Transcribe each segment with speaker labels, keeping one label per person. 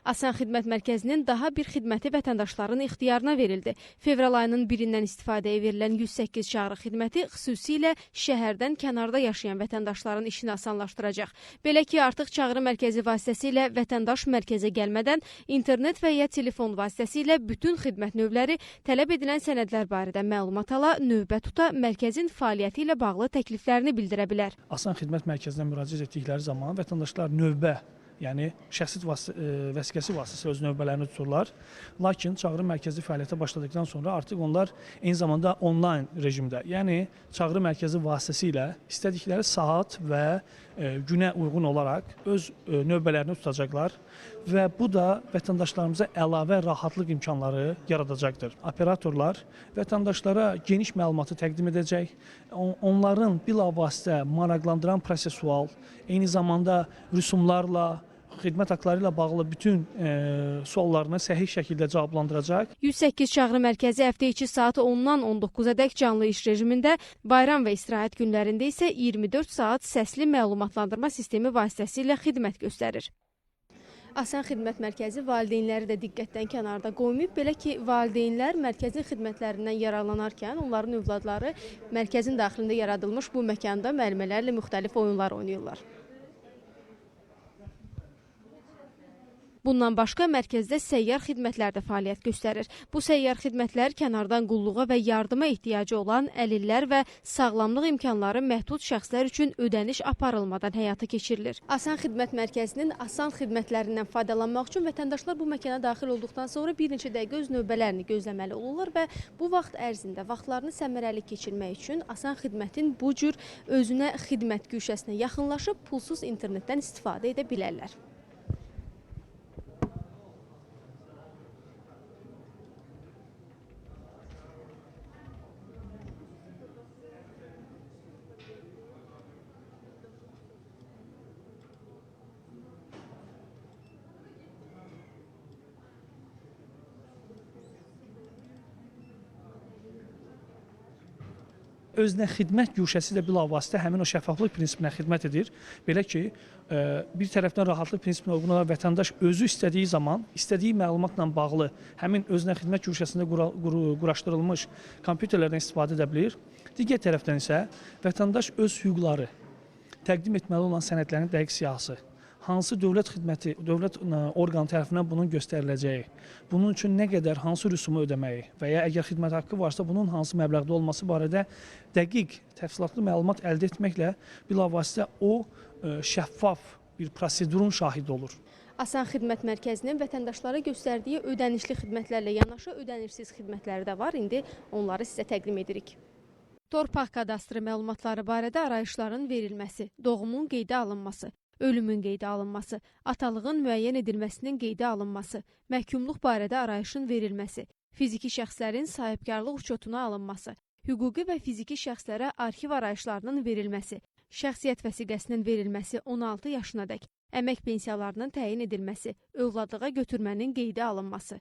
Speaker 1: Asan Xidmət Mərkəzinin daha bir xidməti vətəndaşların ixtiyarına verildi. Fevral ayının 1-dən istifadəyə verilən 108 çağrı xidməti xüsusilə şəhərdən kənarda yaşayan vətəndaşların işini asanlaşdıracaq. Belə ki, artıq çağrı mərkəzi vasitəsilə vətəndaş mərkəzə gəlmədən internet və ya telefon vasitəsilə bütün xidmət növləri, tələb edilən sənədlər barədə məlumat ala, növbə tuta, mərkəzin fəaliyyəti ilə bağlı təkliflərini bildirə bilər.
Speaker 2: Asan Xidmət Mərkəzinə müraciət etdikləri zaman vətəndaşlar növbə, yəni şəxsi vəsiqəsi vasitəsilə öz növbələrini tuturlar. Lakin çağrı mərkəzi fəaliyyətə başladıkdan sonra artıq onlar eyni zamanda onlayn rejimdə, yəni çağrı mərkəzi vasitəsilə istədikləri saat və günə uyğun olaraq öz növbələrini tutacaqlar və bu da vətəndaşlarımıza əlavə rahatlıq imkanları yaradacaqdır. Operatorlar vətəndaşlara geniş məlumatı təqdim edəcək, onların bilavasitə maraqlandıran prosesual, eyni zamanda rüsumlarla, xidmət haqqları ilə bağlı bütün suallarını səhih şəkildə cavablandıracaq.
Speaker 1: 108 çağrı mərkəzi həftə içi saat 10-dan 19-a dək canlı iş rejimində, bayram və istirahət günlərində isə 24 saat səsli məlumatlandırma sistemi vasitəsilə xidmət göstərir. Asan Xidmət Mərkəzi valideynləri də diqqətdən kənarda qoymayıb. Belə ki, valideynlər mərkəzin xidmətlərindən yararlanarkən onların övladları mərkəzin daxilində yaradılmış bu məkanda müəllimələrlə müxtəlif oyunlar oynayırlar. Bundan başqa mərkəzdə səyyar xidmətlər də fəaliyyət göstərir. Bu səyyar xidmətlər kənardan qulluğa və yardıma ehtiyacı olan əlillər və sağlamlıq imkanları məhdud şəxslər üçün ödəniş aparılmadan həyata keçirilir. Asan Xidmət Mərkəzinin asan xidmətlərindən faydalanmaq üçün vətəndaşlar bu məkana daxil olduqdan sonra bir neçə dəqiqə öz növbələrini gözləməli olurlar və bu vaxt ərzində vaxtlarını səmərəli keçirmək üçün Asan Xidmətin bu cür özünə xidmət güşəsinə yaxınlaşıb pulsuz internetdən istifadə edə bilərlər.
Speaker 2: Özünə xidmət güşəsi də bilavasitə həmin o şəffaflıq prinsipinə xidmət edir. Belə ki, bir tərəfdən rahatlıq prinsipinə uyğun olaraq vətəndaş özü istədiyi zaman, istədiyi məlumatla bağlı həmin özünə xidmət güşəsində quraşdırılmış kompüterlərdən istifadə edə bilir. Digər tərəfdən isə vətəndaş öz hüquqları, təqdim etməli olan sənədlərin dəqiq siyahısı, hansı dövlət xidməti, dövlət orqanı tərəfindən bunun göstəriləcəyi, bunun üçün nə qədər, hansı rüsumu ödəməyi və ya əgər xidmət haqqı varsa, bunun hansı məbləğdə olması barədə dəqiq, təfsilatlı məlumat əldə etməklə bilavasitə o şəffaf bir prosedurun şahidi olur.
Speaker 1: Asan Xidmət Mərkəzinin vətəndaşlara göstərdiyi ödənişli xidmətlərlə yanaşı ödənişsiz xidmətləri də var. İndi onları sizə təqdim edirik. Torpaq kadastri məlumatları barədə arayışların verilməsi, doğumun qeydə alınması, ölümün qeydə alınması, atalığın müəyyən edilməsinin qeydə alınması, məhkumluq barədə arayışın verilməsi, fiziki şəxslərin sahibkarlıq uçotuna alınması, hüquqi və fiziki şəxslərə arxiv arayışlarının verilməsi, şəxsiyyət vəsiqəsinin verilməsi 16 yaşına dək, əmək pensiyalarının təyin edilməsi, övladlığa götürmənin qeydə alınması.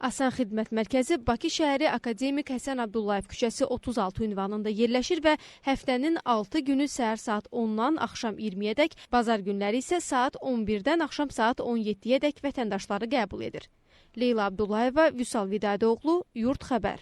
Speaker 1: Asan Xidmət Mərkəzi Bakı şəhəri Akademik Həsən Abdullayev küçəsi 36 ünvanında yerləşir və həftənin 6 günü səhər saat 10-dan axşam 20-yə dək, bazar günləri isə saat 11-dən axşam saat 17-yə dək vətəndaşları qəbul edir. Leyla Abdullayeva, Vüsal Vidadoğlu, Yurt Xəbər.